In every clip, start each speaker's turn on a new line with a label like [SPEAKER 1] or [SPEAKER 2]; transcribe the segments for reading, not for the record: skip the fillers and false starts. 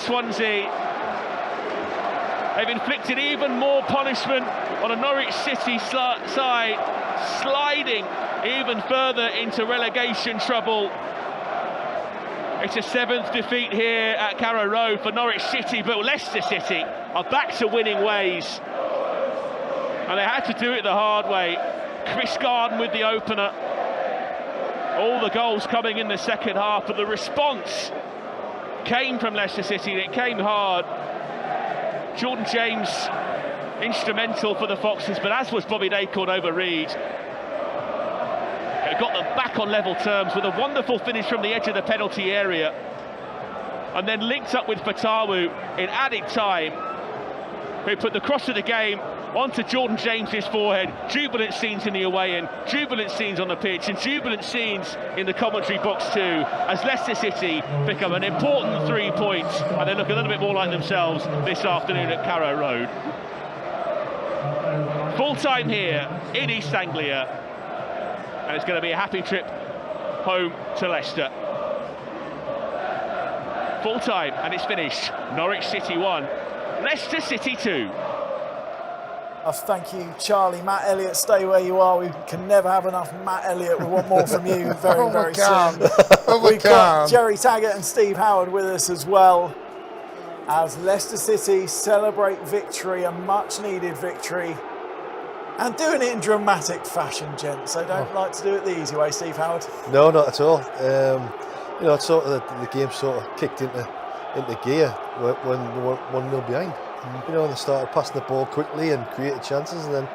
[SPEAKER 1] Swansea. They've inflicted even more punishment on a Norwich City side, sliding even further into relegation trouble. It's a 7th defeat here at Carrow Road for Norwich City, but Leicester City are back to winning ways. And they had to do it the hard way. Chris Garden with the opener. All the goals coming in the second half, but the response came from Leicester City, and it came hard. Jordan James instrumental for the Foxes, but as was Bobby Acorn over Reed. It got them back on level terms with a wonderful finish from the edge of the penalty area, and then linked up with Fatawu in added time, who put the cross of the game onto Jordan James's forehead. Jubilant scenes in the away end, jubilant scenes on the pitch, and jubilant scenes in the commentary box too, as Leicester City pick up an important 3 points, and they look a little bit more like themselves this afternoon at Carrow Road. Full time here in East Anglia, and it's going to be a happy trip home to Leicester. Full time, and it's finished. Norwich City 1, Leicester City 2.
[SPEAKER 2] Thank you, Charlie. Matt Elliott, stay where you are. We can never have enough Matt Elliott. We want more from you very soon. We've got Jerry Taggart and Steve Howard with us as well, as Leicester City celebrate victory, a much-needed victory, and doing it in dramatic fashion, gents. They don't like to do it the easy way, Steve Howard.
[SPEAKER 3] No, not at all. You know, it's sort of the game sort of kicked into gear when they were 1-0 behind. You know, they started passing the ball quickly and created chances, and then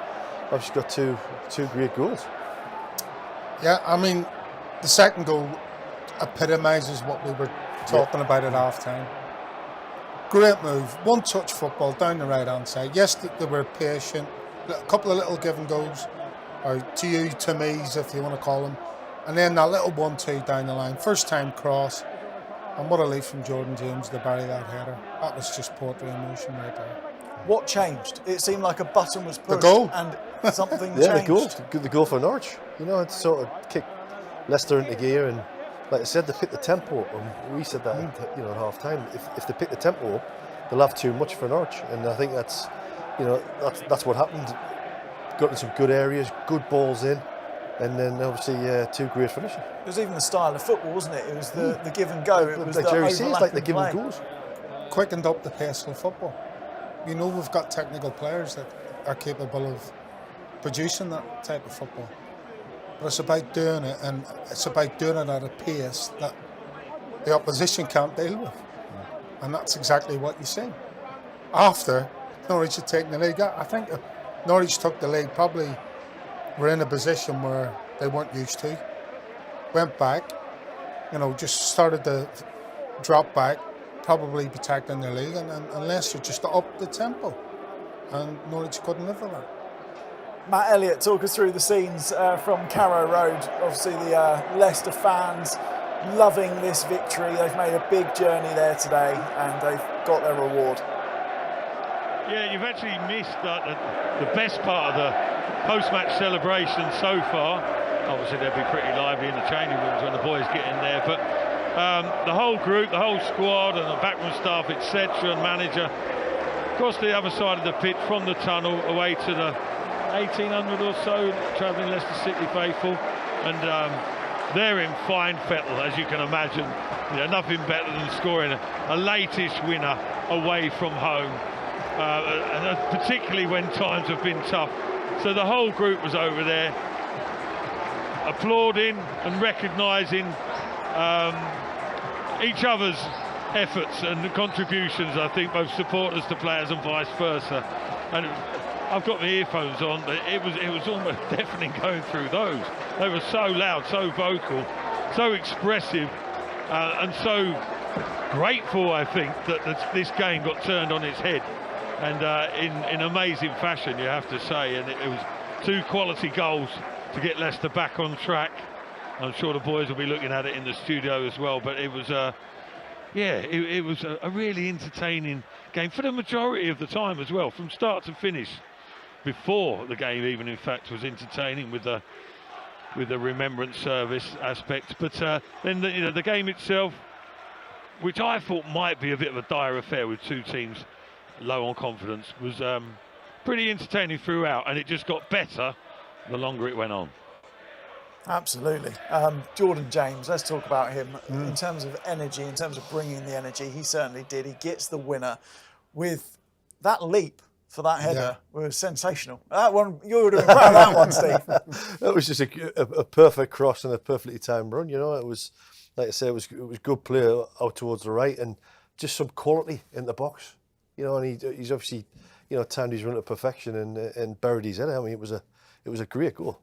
[SPEAKER 3] I've just got two great goals.
[SPEAKER 4] Yeah, I mean, the second goal epitomises what we were talking about at half time. Great move, one-touch football down the right-hand side. Yes, they were patient, a couple of little give and goes, or to you, to me's, if you want to call them, and then that little 1-2 down the line. First time cross. And what a leap from Jordan James to bury that header. That was just poetry in motion right there.
[SPEAKER 2] What changed? It seemed like a button was pushed.
[SPEAKER 4] The goal.
[SPEAKER 2] And something
[SPEAKER 3] yeah,
[SPEAKER 2] changed.
[SPEAKER 3] the goal for Norwich. You know, it sort of kicked Leicester into gear, and like I said, they picked the tempo up. And we said that at half time. If they pick the tempo up, they'll have too much for Norwich. And I think that's that's what happened. Got in some good areas, good balls in. And then obviously two great finishes.
[SPEAKER 2] It was even the style of football, wasn't it? It was the give and go. It was
[SPEAKER 3] like
[SPEAKER 2] the
[SPEAKER 3] Jerry says, like the give and
[SPEAKER 2] play.
[SPEAKER 3] goes.
[SPEAKER 4] Quickened up the pace of football. You know, we've got technical players that are capable of producing that type of football. But it's about doing it, and it's about doing it at a pace that the opposition can't deal with. And that's exactly what you see. After Norwich had taken the lead, I think Norwich took the lead, probably were in a position where they weren't used to. Went back, just started to drop back, probably protecting their lead, and Leicester just upped the tempo, and Norwich couldn't live with that.
[SPEAKER 2] Matt Elliott, talk us through the scenes from Carrow Road. Obviously the Leicester fans loving this victory. They've made a big journey there today, and they've got their reward.
[SPEAKER 5] Yeah, you've actually missed the best part of the post-match celebration so far. Obviously they'll be pretty lively in the training rooms when the boys get in there, but the whole group, the whole squad and the backroom staff, etc., and manager across the other side of the pitch from the tunnel away to the 1,800 or so travelling Leicester City faithful, and they're in fine fettle, as you can imagine. Nothing better than scoring a latest winner away from home, particularly when times have been tough. So the whole group was over there applauding and recognising each other's efforts and contributions. I think both supporters to players and vice versa. And I've got my earphones on, but it was almost deafening going through those. They were so loud, so vocal, so expressive, and so grateful, I think, that this game got turned on its head, and in amazing fashion, you have to say. And it was two quality goals to get Leicester back on track. I'm sure the boys will be looking at it in the studio as well, but it was it was a really entertaining game for the majority of the time as well, from start to finish. Before the game even, in fact, was entertaining with the remembrance service aspect, but then the game itself, which I thought might be a bit of a dire affair with two teams low on confidence, was pretty entertaining throughout, and it just got better the longer it went on.
[SPEAKER 2] Absolutely. Jordan James, let's talk about him. In terms of energy, in terms of bringing the energy, he certainly did. He gets the winner with that leap for that header was sensational. That one, you would have been proud of that one, Steve.
[SPEAKER 3] That was just a perfect cross and a perfectly timed run. You know, it was, like I said, it was good play out towards the right and just some quality in the box. You know, and he's obviously, you know, timed his run to perfection and buried his header. I mean, it was a great goal.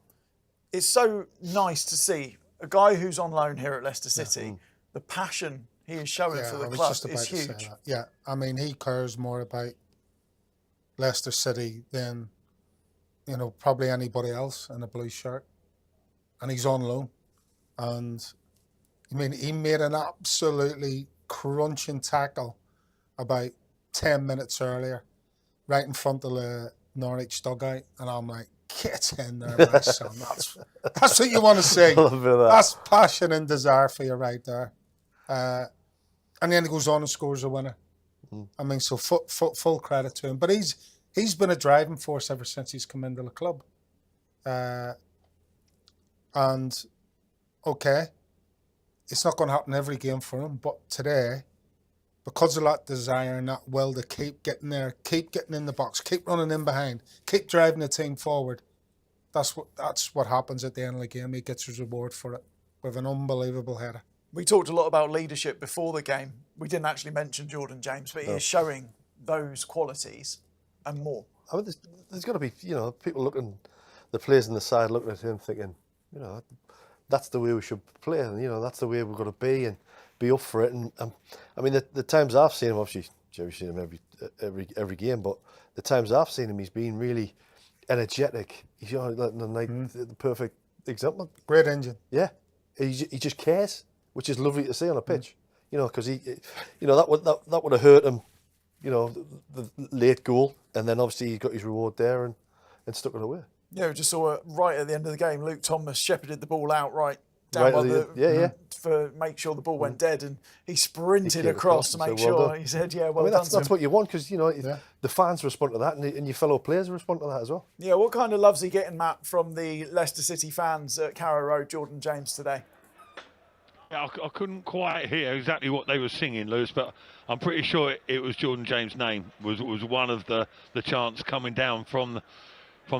[SPEAKER 2] It's so nice to see a guy who's on loan here at Leicester City. The passion he is showing for the club is huge.
[SPEAKER 4] Yeah, I mean, he cares more about Leicester City than, you know, probably anybody else in a blue shirt. And he's on loan. And, I mean, he made an absolutely crunching tackle about 10 minutes earlier, right in front of the Norwich dugout. And I'm like, get in there, my son. That's what you want to see. That's passion and desire for you right there. And then he goes on and scores a winner. I mean, so full credit to him. But he's been a driving force ever since he's come into the club. And, okay, it's not going to happen every game for him. But today, because of that desire and that will to keep getting there, keep getting in the box, keep running in behind, keep driving the team forward, that's what happens at the end of the game. He gets his reward for it with an unbelievable header.
[SPEAKER 2] We talked a lot about leadership before the game. We didn't actually mention Jordan James, but he is showing those qualities and more.
[SPEAKER 3] I mean, there's got to be, you know, people looking, the players on the side looking at him thinking, you know, that's the way we should play, and you know, that's the way we've got to be and be up for it. And I mean, the times I've seen him, obviously Jerry's seen him every game, but the times I've seen him, he's been really energetic. He's, you know, like the perfect example.
[SPEAKER 4] Great engine.
[SPEAKER 3] Yeah, he just cares, which is lovely to see on a pitch. You know, because he, you know, that would have hurt him. You know, the late goal, and then obviously he got his reward there and stuck it away.
[SPEAKER 2] Yeah, we just saw it right at the end of the game. Luke Thomas shepherded the ball out right down by for make sure the ball went dead, and he sprinted across to make sure. He said, "Yeah, well done."
[SPEAKER 3] That's what you want, because you know the fans respond to that, and your fellow players respond to that as well.
[SPEAKER 2] Yeah, what kind of love's he getting, Matt, from the Leicester City fans at Carrow Road, Jordan James, today?
[SPEAKER 5] Yeah, I couldn't quite hear exactly what they were singing, Lewis, but I'm pretty sure it was Jordan James' name was one of the chants coming down from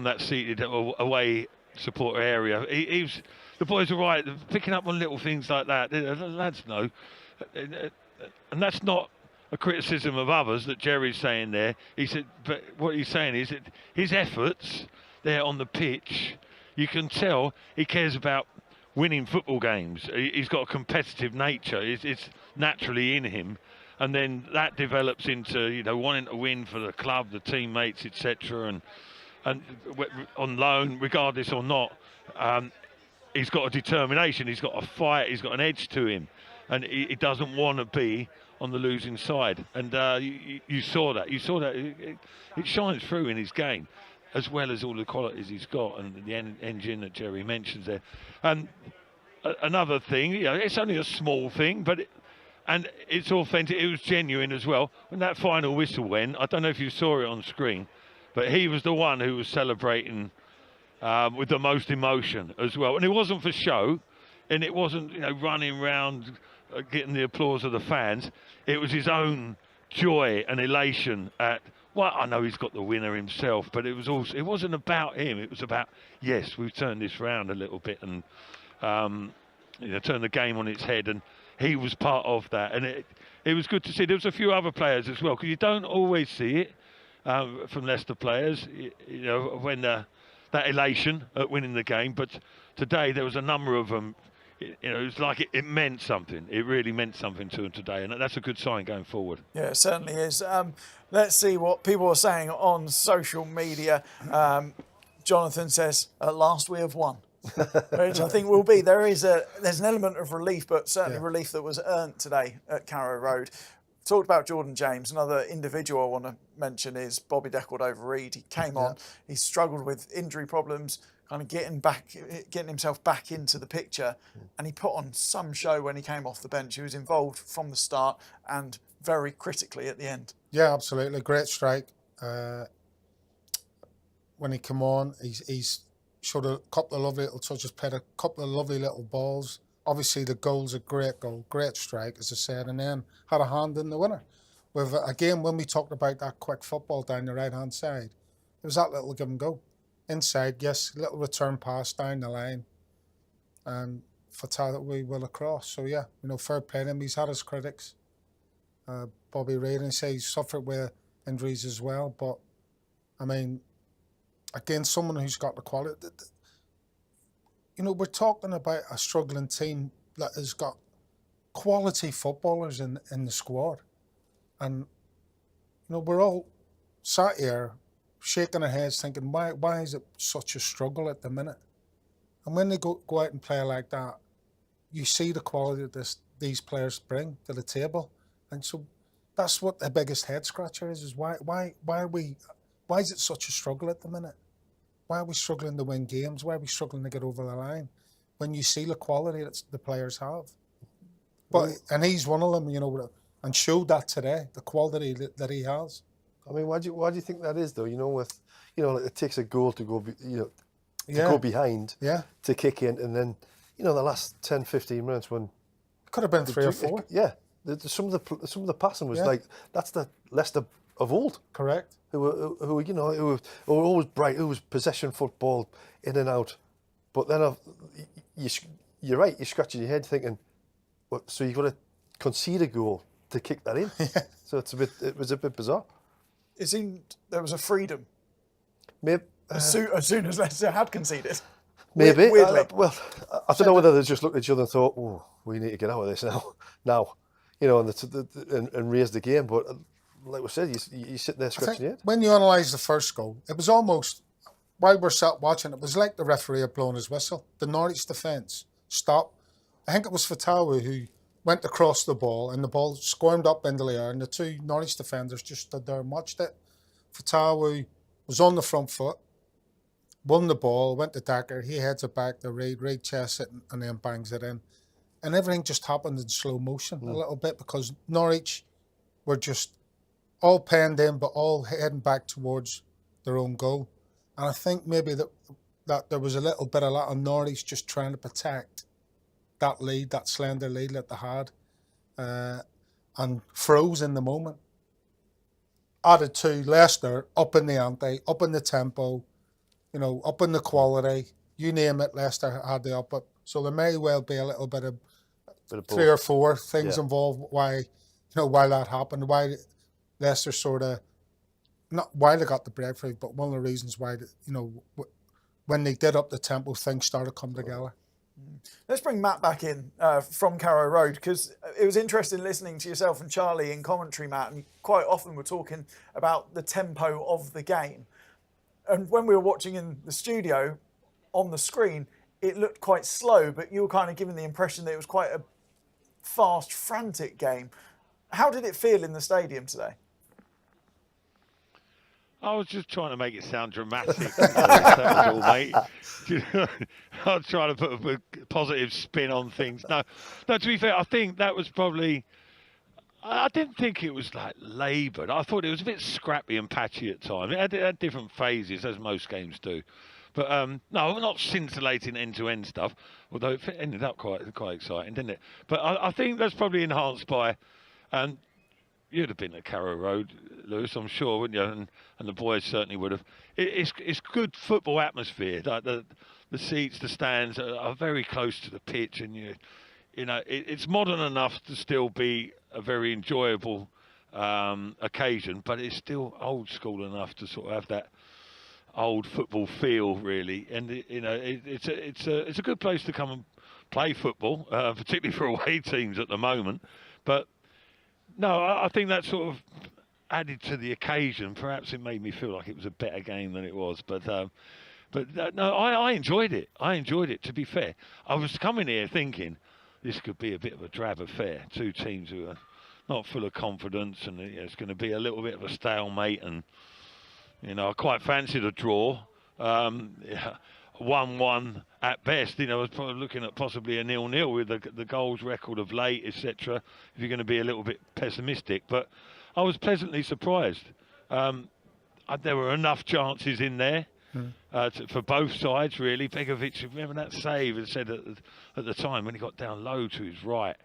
[SPEAKER 5] that seated away supporter area. The boys are right, picking up on little things like that. The lads know, and that's not a criticism of others that Jerry's saying there. He said, but what he's saying is that his efforts there on the pitch, you can tell he cares about winning football games. He's got a competitive nature. It's naturally in him, and then that develops into, you know, wanting to win for the club, the teammates, etc. And on loan, regardless or not, he's got a determination. He's got a fight. He's got an edge to him, and he doesn't want to be on the losing side. And you saw that. You saw that. It shines through in his game, as well as all the qualities he's got and the engine that Jerry mentions there. And another thing, you know, it's only a small thing, but it's authentic. It was genuine as well. When that final whistle went, I don't know if you saw it on screen, but he was the one who was celebrating with the most emotion as well. And it wasn't for show, and it wasn't, you know, running around getting the applause of the fans. It was his own joy and elation at, well, I know he's got the winner himself, but it wasn't about him. It was about, yes, we've turned this round a little bit and you know, turned the game on its head, and he was part of that. And it was good to see. There was a few other players as well, because you don't always see it from Leicester players, you know, when that elation at winning the game. But today there was a number of them. You know, it was like it meant something. It really meant something to them today, and that's a good sign going forward.
[SPEAKER 2] Yeah, it certainly is. Let's see what people are saying on social media. Jonathan says, "At last we have won," which I think will be. There's an element of relief, but certainly relief that was earned today at Carrow Road. Talked about Jordan James. Another individual I want to mention is Bobby Decordova-Reid. He came on. He struggled with injury problems, kind of getting himself back into the picture, and he put on some show when he came off the bench. He was involved from the start and very critically at the end.
[SPEAKER 4] Yeah, absolutely, great strike. When he came on, he's showed a couple of lovely little touches, played a couple of lovely little balls. Obviously, the goal's a great goal, great strike, as I said, and then had a hand in the winner. With again, when we talked about that quick football down the right-hand side, it was that little give and go. Inside, yes, little return pass down the line, and Fatawi will across. So yeah, fair play to him. He's had his critics. Bobby Reid, and say he's suffered with injuries as well, but I mean, again, someone who's got the quality. We're talking about a struggling team that has got quality footballers in the squad. And, we're all sat here shaking our heads thinking, why is it such a struggle at the minute? And when they go out and play like that, you see the quality that these players bring to the table. And so that's what the biggest head scratcher is why is it such a struggle at the minute? Why are we struggling to win games? Why are we struggling to get over the line? When you see the quality that the players have. And he's one of them, and showed that today, the quality that he has.
[SPEAKER 3] I mean, why do you think that is, though? Like it takes a goal to go, go behind, to kick in, and then, the last 10, 15 minutes when
[SPEAKER 4] could have been 3 or 4.
[SPEAKER 3] Yeah, some of the passing was like that's the Leicester of old.
[SPEAKER 4] Correct.
[SPEAKER 3] Who were always bright, who was possession football in and out, but then you're right, you're scratching your head thinking, so you've got to concede a goal to kick that in. So it was a bit bizarre.
[SPEAKER 2] It seemed there was a freedom.
[SPEAKER 3] Maybe
[SPEAKER 2] as soon as Leicester had conceded.
[SPEAKER 3] Maybe.
[SPEAKER 2] Weirdly.
[SPEAKER 3] I don't know whether they just looked at each other and thought, "Oh, we need to get out of this now," and raise the game. But like we said, you sit there scratching your head.
[SPEAKER 4] When you analyse the first goal, it was almost, while we're sat watching, it was like the referee had blown his whistle. The Norwich defence stopped. I think it was Fatawi who went across the ball, and the ball squirmed up into the air, and the two Norwich defenders just stood there and watched it. Fatawi was on the front foot, won the ball, went to Dacker, he heads it back to Reid chests it and then bangs it in. And everything just happened in slow motion a little bit, because Norwich were just all penned in, but all heading back towards their own goal. And I think maybe that there was a little bit of that on Norwich just trying to protect that lead, that slender lead that they had, and froze in the moment. Added to Leicester, up in the ante, up in the tempo, up in the quality, you name it, Leicester had the up. So there may well be a little bit of 3 or 4 things involved why that happened, why Leicester sort of, not why they got the breakthrough, but one of the reasons why, when they did up the tempo, things started to come together.
[SPEAKER 2] Let's bring Matt back in from Carrow Road, because it was interesting listening to yourself and Charlie in commentary, Matt, and quite often we're talking about the tempo of the game. And when we were watching in the studio, on the screen, it looked quite slow, but you were kind of given the impression that it was quite a fast, frantic game. How did it feel in the stadium today?
[SPEAKER 5] I was just trying to make it sound dramatic. That was all, mate. I was trying to put a positive spin on things. No, to be fair, I think that was probably... I didn't think it was like laboured. I thought it was a bit scrappy and patchy at times. It had different phases, as most games do. But no, not scintillating end-to-end stuff, although it ended up quite exciting, didn't it? But I think that's probably enhanced by... you'd have been at Carrow Road, Lewis, I'm sure, wouldn't you? And the boys certainly would have. It's good football atmosphere. Like the seats, the stands are very close to the pitch, and it's modern enough to still be a very enjoyable occasion, but it's still old school enough to sort of have that old football feel, really. And it's a good place to come and play football, particularly for away teams at the moment. But no, I think that sort of added to the occasion. Perhaps it made me feel like it was a better game than it was. But no, I enjoyed it. I enjoyed it, to be fair. I was coming here thinking this could be a bit of a drab affair. Two teams who are not full of confidence, and it's going to be a little bit of a stalemate. And I quite fancied a draw. 1-1 at best. I was probably looking at possibly a 0-0 with the goals record of late, etc. If you're going to be a little bit pessimistic, but I was pleasantly surprised. There were enough chances in there for both sides, really. Begovic, remember that save? Had said at the time when he got down low to his right.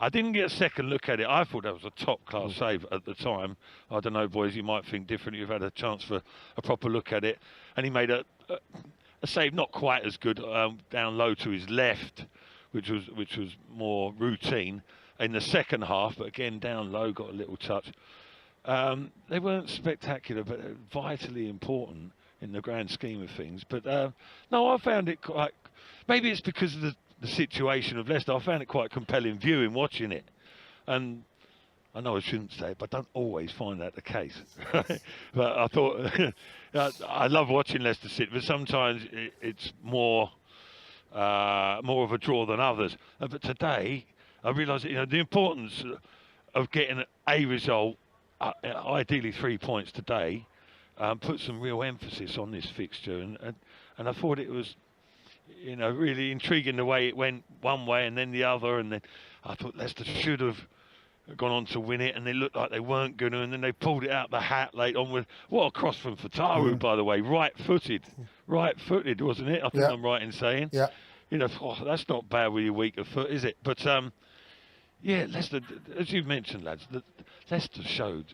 [SPEAKER 5] I didn't get a second look at it. I thought that was a top-class save at the time. I don't know, boys, you might think differently. You've had a chance for a proper look at it. And he made a save not quite as good down low to his left, which was more routine in the second half. But again, down low, got a little touch. They weren't spectacular, but vitally important in the grand scheme of things. But no, I found it quite... Maybe it's because of the situation of Leicester. I found it quite compelling viewing, watching it. And I know I shouldn't say it, but I don't always find that the case. But I thought... I love watching Leicester City, but sometimes it's more of a draw than others. But today, I realised the importance of getting a result, ideally 3 points today, put some real emphasis on this fixture, and I thought it was, really intriguing the way it went one way and then the other, and then I thought Leicester should have gone on to win it, and they looked like they weren't going to, and then they pulled it out the hat late on with what a cross from Fatawu, by the way, right-footed, wasn't it? I think I'm right in saying.
[SPEAKER 4] Yeah.
[SPEAKER 5] That's not bad with your weaker foot, is it? But Leicester, as you've mentioned, lads, Leicester showed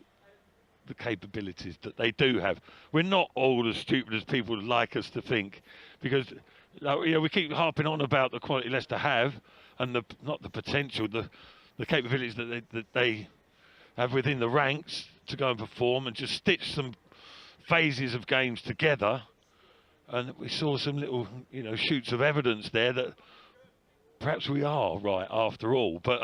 [SPEAKER 5] the capabilities that they do have. We're not all as stupid as people would like us to think, because we keep harping on about the quality Leicester have, and not the potential, the capabilities that they have within the ranks to go and perform and just stitch some phases of games together. And we saw some little, shoots of evidence there that perhaps we are right after all. But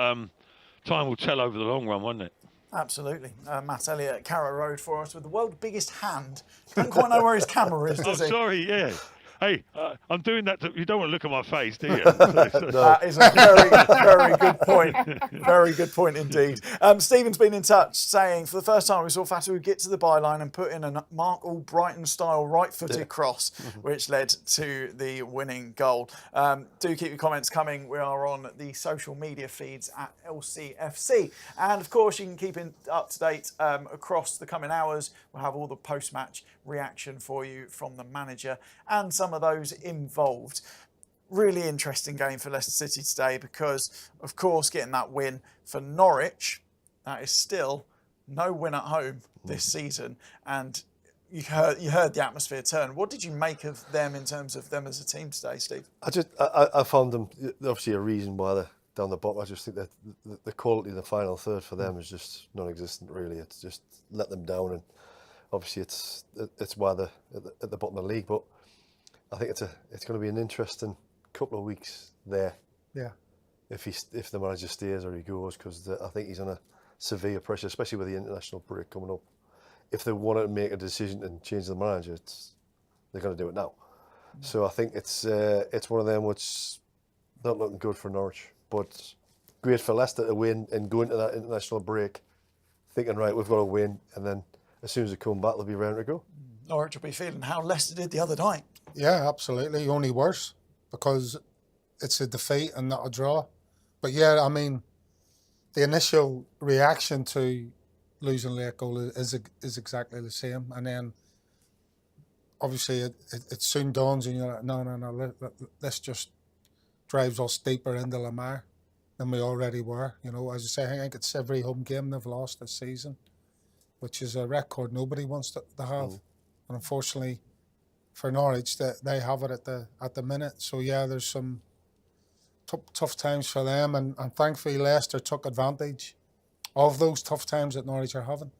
[SPEAKER 5] time will tell over the long run, won't it?
[SPEAKER 2] Absolutely. Matt Elliott at Carrow Road for us with the world's biggest hand. Don't quite know where his camera is, does he?
[SPEAKER 5] Sorry, yeah. Hey, I'm doing that. You don't want to look at my face, do you?
[SPEAKER 2] That is a very, very good point. Very good point indeed. Stephen's been in touch saying, for the first time we saw Fatawu get to the byline and put in a Mark Albrighton-style right-footed cross, which led to the winning goal. Do keep your comments coming. We are on the social media feeds at LCFC. And, of course, you can keep up to date across the coming hours. We'll have all the post-match reaction for you from the manager and some of those involved. Really interesting game for Leicester City today because, of course, getting that win for Norwich, that is still no win at home this season. And you heard the atmosphere turn. What did you make of them in terms of them as a team today, Steve?
[SPEAKER 3] I found them, obviously a reason why they're down the bottom. I just think that the quality in the final third for them is just non-existent, really. It's just let them down, and obviously it's why they're at the bottom of the league. But I think it's going to be an interesting couple of weeks there.
[SPEAKER 4] Yeah.
[SPEAKER 3] If the manager stays or he goes, because I think he's under severe pressure, especially with the international break coming up. If they wanted to make a decision and change the manager, they're going to do it now. So I think it's one of them which not looking good for Norwich, but great for Leicester to win and go into that international break thinking, right, we've got to win, and then as soon as they come back, they'll be round to go.
[SPEAKER 2] Norwich will be feeling how Leicester did the other night.
[SPEAKER 4] Yeah, absolutely. Only worse because it's a defeat and not a draw. But yeah, I mean, the initial reaction to losing late goal is exactly the same, and then obviously it soon dawns and you're like, no, let's just drive us deeper into the mire than we already were. As I say, I think it's every home game they've lost this season, which is a record nobody wants to have. And unfortunately for Norwich, they have it at the minute. So yeah, there's some tough times for them, and thankfully Leicester took advantage of those tough times that Norwich are having.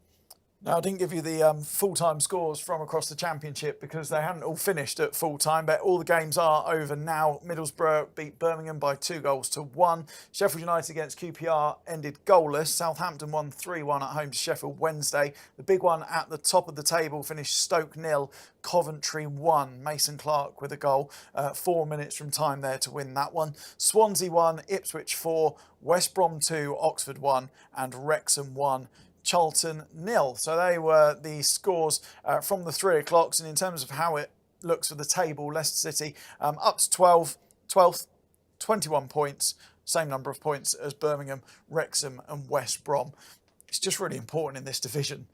[SPEAKER 2] Now, I didn't give you the full-time scores from across the Championship because they hadn't all finished at full-time, but all the games are over now. Middlesbrough beat Birmingham by 2-1. Sheffield United against QPR ended goalless. Southampton won 3-1 at home to Sheffield Wednesday. The big one at the top of the table finished Stoke 0, Coventry 1. Mason Clark with a goal. 4 minutes from time there to win that one. Swansea 1, Ipswich 4, West Brom 2, Oxford 1, and Wrexham 1. Charlton 0. So they were the scores from the 3 o'clocks. And in terms of how it looks of the table, Leicester City up to 12th, 21 points, same number of points as Birmingham, Wrexham and West Brom. It's just really important in this division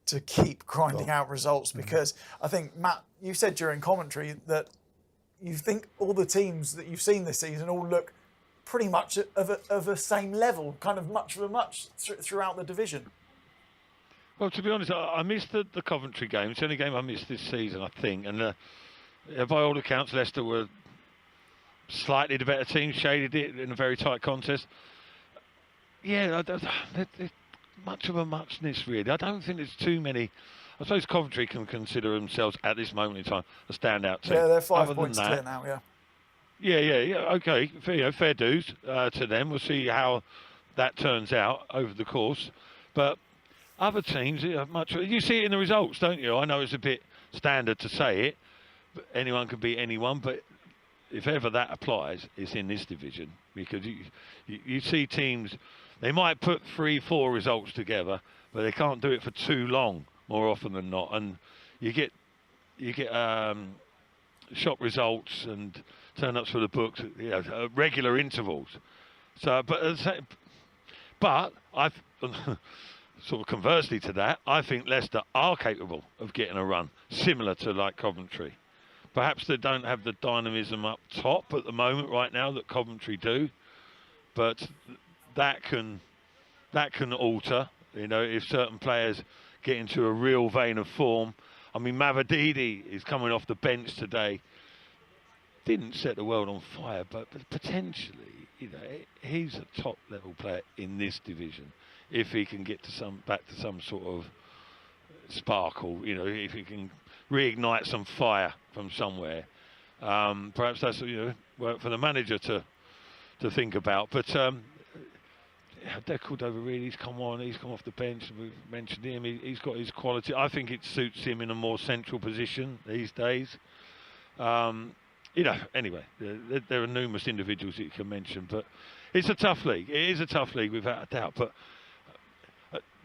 [SPEAKER 2] to keep grinding out results, because I think, Matt, you said during commentary that you think all the teams that you've seen this season all look pretty much of a same level, kind of much of a much throughout the division.
[SPEAKER 5] Well, to be honest, I missed the Coventry game. It's the only game I missed this season, I think. And by all accounts, Leicester were slightly the better team, shaded it in a very tight contest. Yeah, there's much of a muchness, really. I don't think there's too many. I suppose Coventry can consider themselves, at this moment in time, a standout team.
[SPEAKER 2] Yeah, they're 5
[SPEAKER 5] Other
[SPEAKER 2] points
[SPEAKER 5] than that,
[SPEAKER 2] clear now, yeah.
[SPEAKER 5] Yeah, okay. Fair dues to them. We'll see how that turns out over the course. But other teams, you see it in the results, don't you? I know it's a bit standard to say it, but anyone can beat anyone. But if ever that applies, it's in this division, because you see teams, they might put 3-4 results together, but they can't do it for too long, more often than not. And you get shock results and turn-ups for the books, at regular intervals. So, but I've sort of conversely to that, I think Leicester are capable of getting a run similar to like Coventry. Perhaps they don't have the dynamism up top at the moment right now that Coventry do, but that can alter. If certain players get into a real vein of form. I mean, Mavididi is coming off the bench today. Didn't set the world on fire, but potentially, he's a top level player in this division. If he can get back to some sort of sparkle, if he can reignite some fire from somewhere, perhaps that's work for the manager to think about. But Dec Cordova-Reid, he's come off the bench. We've mentioned him. He's got his quality. I think it suits him in a more central position these days. Anyway, there are numerous individuals that you can mention, but it's a tough league. It is a tough league without a doubt. But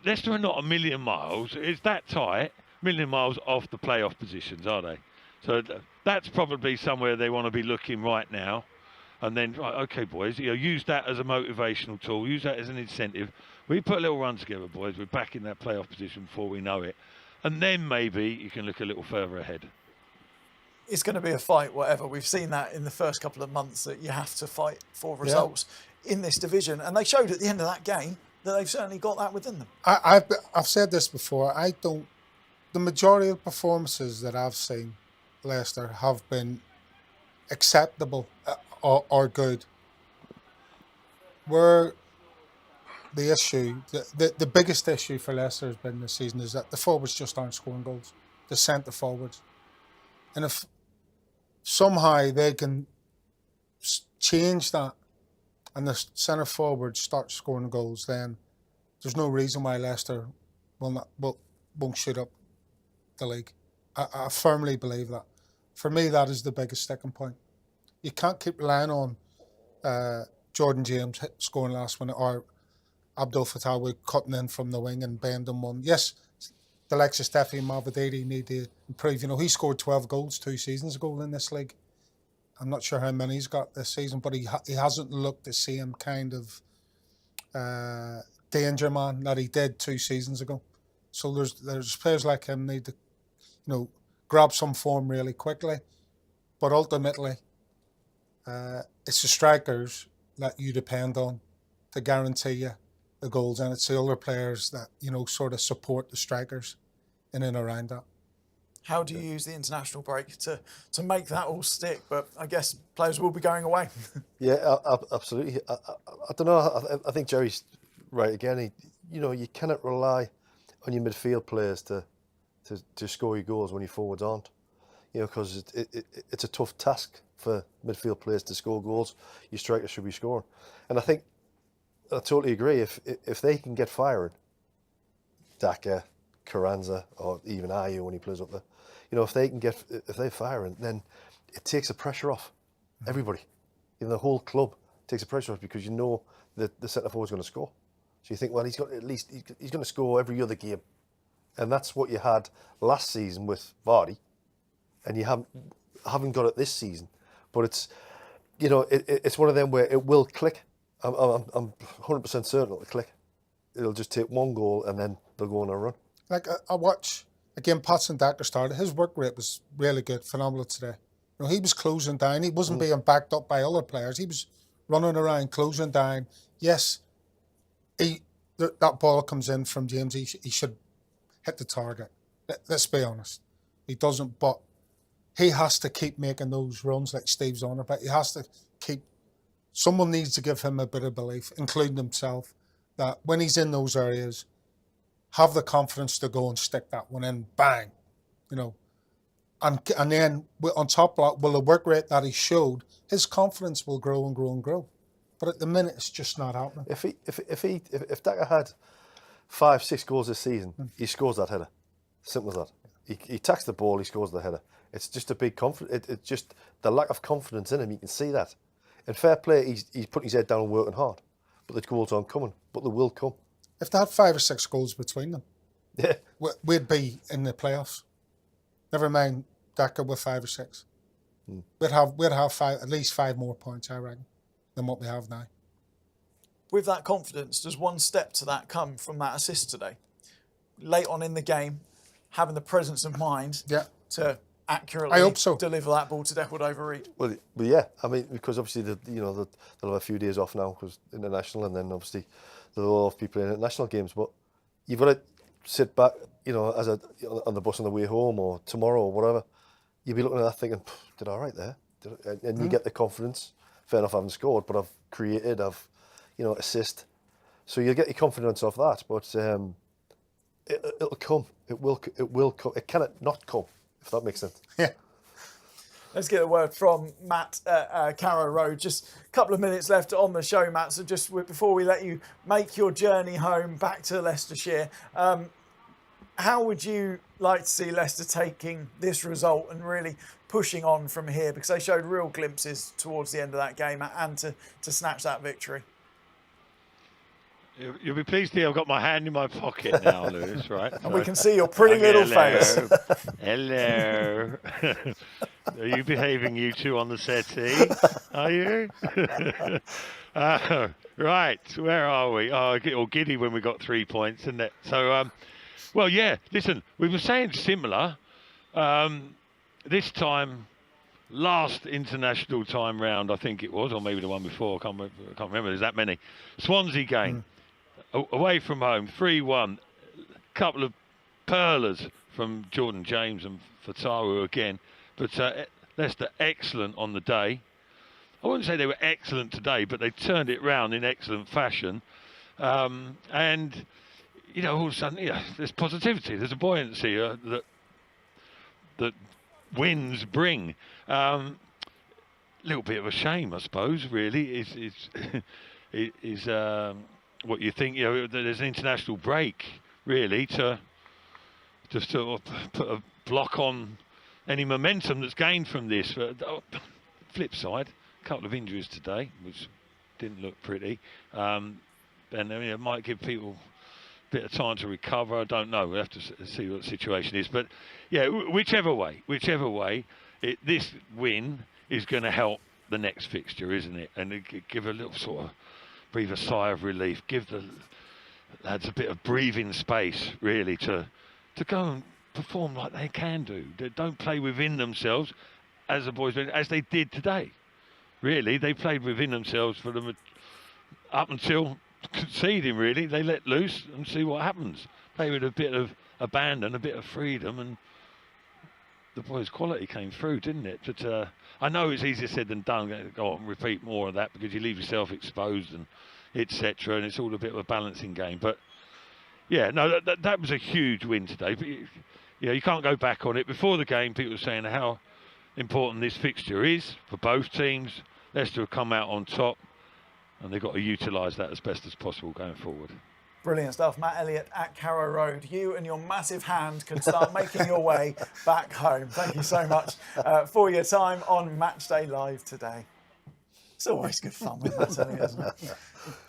[SPEAKER 5] Leicester are not a million miles. It's that tight, million miles off the playoff positions, are they? So that's probably somewhere they want to be looking right now. And then, right, okay, boys, use that as a motivational tool. Use that as an incentive. We put a little run together, boys. We're back in that playoff position before we know it. And then maybe you can look a little further ahead.
[SPEAKER 2] It's going to be a fight, whatever. We've seen that in the first couple of months, that you have to fight for results in this division. And they showed at the end of that game that they've certainly got that within them.
[SPEAKER 4] I've said this before. The majority of performances that I've seen Leicester have been acceptable or good. Where the issue, the biggest issue for Leicester has been this season is that the forwards just aren't scoring goals. The centre forwards. And if somehow they can change that and the centre forwards start scoring goals, then there's no reason why Leicester won't shoot up the league. I firmly believe that. For me, that is the biggest sticking point. You can't keep relying on Jordan James scoring last minute or Abdul Fattah cutting in from the wing and bending one. Yes, the likes of Steffi and Mavididi need to improve. He scored 12 goals 2 seasons ago in this league. I'm not sure how many he's got this season, but he hasn't looked the same kind of danger man that he did 2 seasons ago. So there's players like him need to, grab some form really quickly. But ultimately, it's the strikers that you depend on to guarantee you the goals, and it's the other players that sort of support the strikers in and around that.
[SPEAKER 2] How do you use the international break to make that all stick? But I guess players will be going away.
[SPEAKER 3] Yeah, absolutely. I don't know. I think Jerry's right again. You cannot rely on your midfield players to score your goals when your forwards aren't. Because it's a tough task for midfield players to score goals. Your strikers should be scoring, and I totally agree. If they can get firing, Daka, Carranza, or even Ayew when he plays up there, if they're firing, then it takes the pressure off everybody. The whole club takes the pressure off, because that the centre forward's going to score. So you think, well, he's going to score every other game, and that's what you had last season with Vardy. and you haven't got it this season. But it's, you know, it's one of them where it will click. I'm 100% certain it'll click. It'll just take one goal and then they'll go on a run.
[SPEAKER 4] Like I watch again, Patson Daka started. His work rate was really good, phenomenal today. You know, he was closing down. He wasn't being backed up by other players. He was running around, closing down. Yes, that ball comes in from James. He should hit the target. Let's be honest. He doesn't, but he has to keep making those runs like Steve's on about. He has to keep. Someone needs to give him a bit of belief, including himself, that when he's in those areas, have the confidence to go and stick that one in, bang, you know. And then on top of that, well, the work rate that he showed, his confidence will grow and grow and grow. But at the minute, it's just not happening.
[SPEAKER 3] If Daka had 5-6 goals this season, he scores that header. Simple as that. He tacks the ball, he scores the header. It's just a big confidence. It's just the lack of confidence in him. You can see that. In fair play, he's putting his head down and working hard. But the goals aren't coming. But they will come.
[SPEAKER 4] If they had 5 or 6 goals between them,
[SPEAKER 3] yeah,
[SPEAKER 4] we'd be in the playoffs. Never mind Daka with 5 or 6. We'd have at least 5 more points, I reckon, than what we have now.
[SPEAKER 2] With that confidence, does one step to that come from that assist today? Late on in the game, having the presence of mind to accurately deliver that ball to Cordova-Reid.
[SPEAKER 3] Well, yeah, I mean, because obviously they'll have a few days off now because international, and then obviously they'll have people in international games. But you've got to sit back, you know, on the bus on the way home or tomorrow or whatever. You'll be looking at that thinking, did I right there? And you get the confidence. Fair enough, I haven't scored, but I've created, I've, you know, assist. So you'll get your confidence off that. But it'll come. It will come. It cannot not come, if that makes sense.
[SPEAKER 4] Yeah.
[SPEAKER 2] Let's get a word from Matt at Carrow Road. Just a couple of minutes left on the show, Matt. So just before we let you make your journey home back to Leicestershire, how would you like to see Leicester taking this result and really pushing on from here? Because they showed real glimpses towards the end of that game and to snatch that victory.
[SPEAKER 5] You'll be pleased to hear I've got my hand in my pocket now, Lewis, right?
[SPEAKER 2] And we can see your pretty little face.
[SPEAKER 5] Hello. Are you behaving, you two, on the settee? Are you? Right, where are we? Oh, I get all giddy when we got 3 points, isn't it? So, well, yeah, listen, we were saying similar. This time, last international time round, I think it was, or maybe the one before, I can't remember, there's that many. Swansea game. Away from home, 3-1. Couple of pearlers from Jordan James and Fatawu again. But Leicester excellent on the day. I wouldn't say they were excellent today, but they turned it round in excellent fashion. And, you know, all of a sudden, there's positivity. There's a buoyancy that wins bring. Little bit of a shame, I suppose, really, is what you think. You know, there's an international break, really, to sort of put a block on any momentum that's gained from this. Flip side, a couple of injuries today, which didn't look pretty. And I mean, it might give people a bit of time to recover. I don't know. We'll have to see what the situation is. But yeah, whichever way, this win is going to help the next fixture, isn't it? And give a little sort of breathe a sigh of relief, give the lads a bit of breathing space, really, to go and perform like they can do. They don't play within themselves, as the boys did, as they did today. Really, they played within themselves for them up until conceding. Really, they let loose and see what happens. Play with a bit of abandon, a bit of freedom, and the boys' quality came through, didn't it? But I know it's easier said than done. Go on, repeat more of that because you leave yourself exposed and etc. And it's all a bit of a balancing game. But yeah, no, that was a huge win today. But you can't go back on it. Before the game, people were saying how important this fixture is for both teams. Leicester have come out on top, and they've got to utilise that as best as possible going forward.
[SPEAKER 2] Brilliant stuff. Matt Elliott at Carrow Road. You and your massive hand can start making your way back home. Thank you so much for your time on Matchday Live today. It's always good fun with Matt Elliott, isn't it?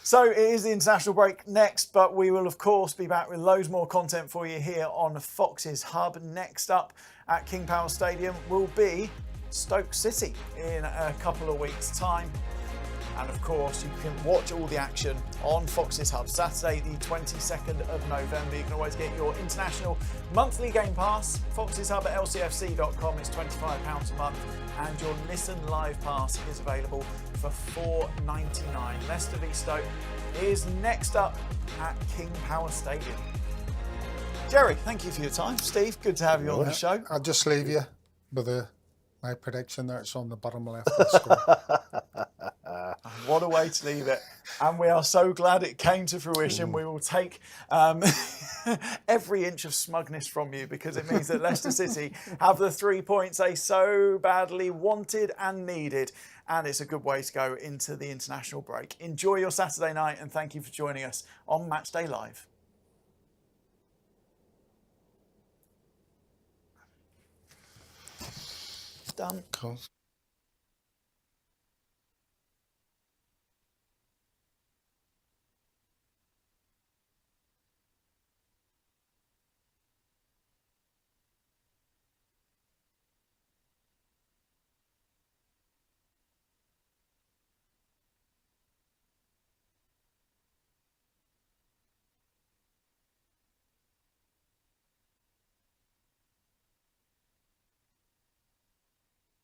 [SPEAKER 2] So it is the international break next, but we will of course be back with loads more content for you here on Fox's Hub. Next up at King Power Stadium will be Stoke City in a couple of weeks' time. And of course, you can watch all the action on Fox's Hub Saturday, the 22nd of November. You can always get your international monthly game pass. Fox's Hub at lcfc.com is £25 a month, and your Listen Live pass is available for £4.99. Leicester v Stoke is next up at King Power Stadium. Jerry, thank you for your time. Steve, good to have you on the show.
[SPEAKER 4] I'll just leave you with my prediction there. It's on the bottom left of the screen.
[SPEAKER 2] What a way to leave it. And we are so glad it came to fruition. We will take every inch of smugness from you, because it means that Leicester City have the 3 points they so badly wanted and needed. And it's a good way to go into the international break. Enjoy your Saturday night, and thank you for joining us on Matchday Live. Done.
[SPEAKER 4] Cool.